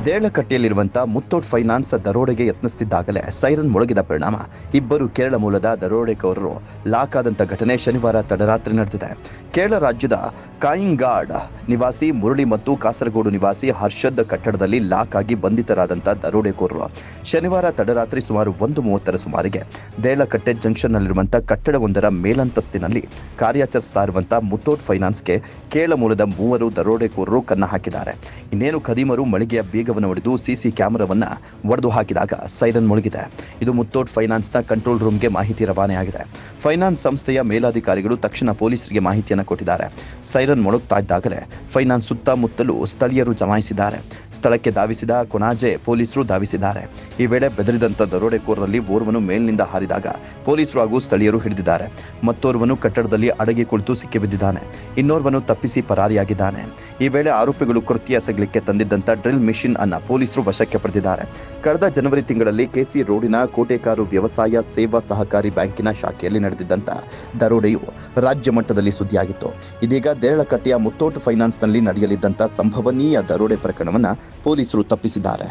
ದೇಳಕಟ್ಟೆಯಲ್ಲಿರುವಂತಹ Muthoot finance ದರೋಡೆಗೆ ಯತ್ನಿಸುತ್ತಿದ್ದಾಗಲೇ siren ಮೊಳಗಿದ ಪರಿಣಾಮ ಇಬ್ಬರು ಕೇರಳ ಮೂಲದ ದರೋಡೆಕೋರರು ಲಾಕ್ ಆದಂಥ ಘಟನೆ ಶನಿವಾರ ತಡರಾತ್ರಿ ನಡೆದಿದೆ. ಕೇರಳ ರಾಜ್ಯದ ಕಾಯಿಂಗಾಡ್ ನಿವಾಸಿ ಮುರಳಿ ಮತ್ತು ಕಾಸರಗೋಡು ನಿವಾಸಿ ಹರ್ಷದ್ ಕಟ್ಟಡದಲ್ಲಿ ಲಾಕ್ ಆಗಿ ಬಂಧಿತರಾದಂಥ ದರೋಡೆಕೋರರು ಶನಿವಾರ ತಡರಾತ್ರಿ ಸುಮಾರು 1:30 ಸುಮಾರಿಗೆ ದೇಳಕಟ್ಟೆ ಜಂಕ್ಷನ್ನಲ್ಲಿರುವಂಥ ಕಟ್ಟಡವೊಂದರ ಮೇಲಂತಸ್ತಿನಲ್ಲಿ ಕಾರ್ಯಾಚರಿಸ್ತಾ ಇರುವಂಥ ಮುತ್ತೋಟ್ ಫೈನಾನ್ಸ್ಗೆ ಕೇರಳ ಮೂಲದ 3 ದರೋಡೆಕೋರರು ಕನ್ನ ಹಾಕಿದ್ದಾರೆ. ಇನ್ನೇನು ಖದೀಮರು ಮಳಿಗೆಯ ಬೀಗವನ್ನು ಹೊಡೆದು ಸಿಸಿ ಕ್ಯಾಮೆರಾವನ್ನ ಒಡೆದು ಹಾಕಿದಾಗ ಸೈರನ್ ಮೊಳಗಿದೆ. ಇದು ಮುತ್ತೋಟ್ ಫೈನಾನ್ಸ್ನ ಕಂಟ್ರೋಲ್ ರೂಮ್ಗೆ ಮಾಹಿತಿ ರವಾನೆಯಾಗಿದೆ. ಫೈನಾನ್ಸ್ ಸಂಸ್ಥೆಯ ಮೇಲಾಧಿಕಾರಿಗಳು ತಕ್ಷಣ ಪೊಲೀಸರಿಗೆ ಮಾಹಿತಿಯನ್ನು ಕೊಟ್ಟಿದ್ದಾರೆ. ಸೈರನ್ ಮೊಳಗ್ತಾ ಇದ್ದಾಗಲೇ ಫೈನಾನ್ಸ್ ಸುತ್ತಮುತ್ತಲೂ ಸ್ಥಳೀಯರು ಜಮಾಯಿಸಿದ್ದಾರೆ. ಸ್ಥಳಕ್ಕೆ ಧಾವಿಸಿದ ಕೊಣಾಜೆ ಪೊಲೀಸರು ಧಾವಿಸಿದ್ದಾರೆ. ಈ ವೇಳೆ ಬೆದರಿದಂಥ ದರೋಡೆಕೋರರಲ್ಲಿ ಓರ್ವನು ಮೇಲಿನಿಂದ ಹಾರಿದಾಗ ಪೊಲೀಸರು ಹಾಗೂ ಸ್ಥಳೀಯರು ಹಿಡಿದಿದ್ದಾರೆ. ಮತ್ತೋರ್ವನು ಕಟ್ಟಡದಲ್ಲಿ ಅಡಗಿ ಕುಳಿತು ಸಿಕ್ಕಿಬಿದ್ದಿದ್ದಾನೆ. ಇನ್ನೋರ್ವನು ತಪ್ಪಿಸಿ ಪರಾರಿಯಾಗಿದ್ದಾನೆ. ಈ ವೇಳೆ ಆರೋಪಿಗಳು ಕೃತ್ಯ ಎಸಗಲಿಕ್ಕೆ ತಂದಿದ್ದಂಥ ಡ್ರಿಲ್ ಮಿಷಿನ್ ಅನ್ನ ಪೊಲೀಸರು ವಶಕ್ಕೆ ಪಡೆದಿದ್ದಾರೆ. ಕಳೆದ ಜನವರಿ ತಿಂಗಳಲ್ಲಿ ಕೆಸಿ ರೋಡಿನ ಕೋಟೆಕಾರು ವ್ಯವಸಾಯ ಸೇವಾ ಸಹಕಾರಿ ಬ್ಯಾಂಕಿನ ಶಾಖೆಯಲ್ಲಿ ನಡೆದಿದ್ದಂಥ ದರೋಡೆಯು ರಾಜ್ಯ ಮಟ್ಟದಲ್ಲಿ ಸುದ್ದಿಯಾಗಿತ್ತು. ಇದೀಗ ದೇಳಕಟ್ಟೆಯ ಮುತ್ತೋಟ್ ಫೈನಾನ್ಸ್ನಲ್ಲಿ ನಡೆಯಲಿದ್ದಂಥ ಸಂಭವನೀಯ ದರೋಡೆ ಪ್ರಕರಣವನ್ನು ಪೊಲೀಸರು ತಪ್ಪಿಸಿದ್ದಾರೆ.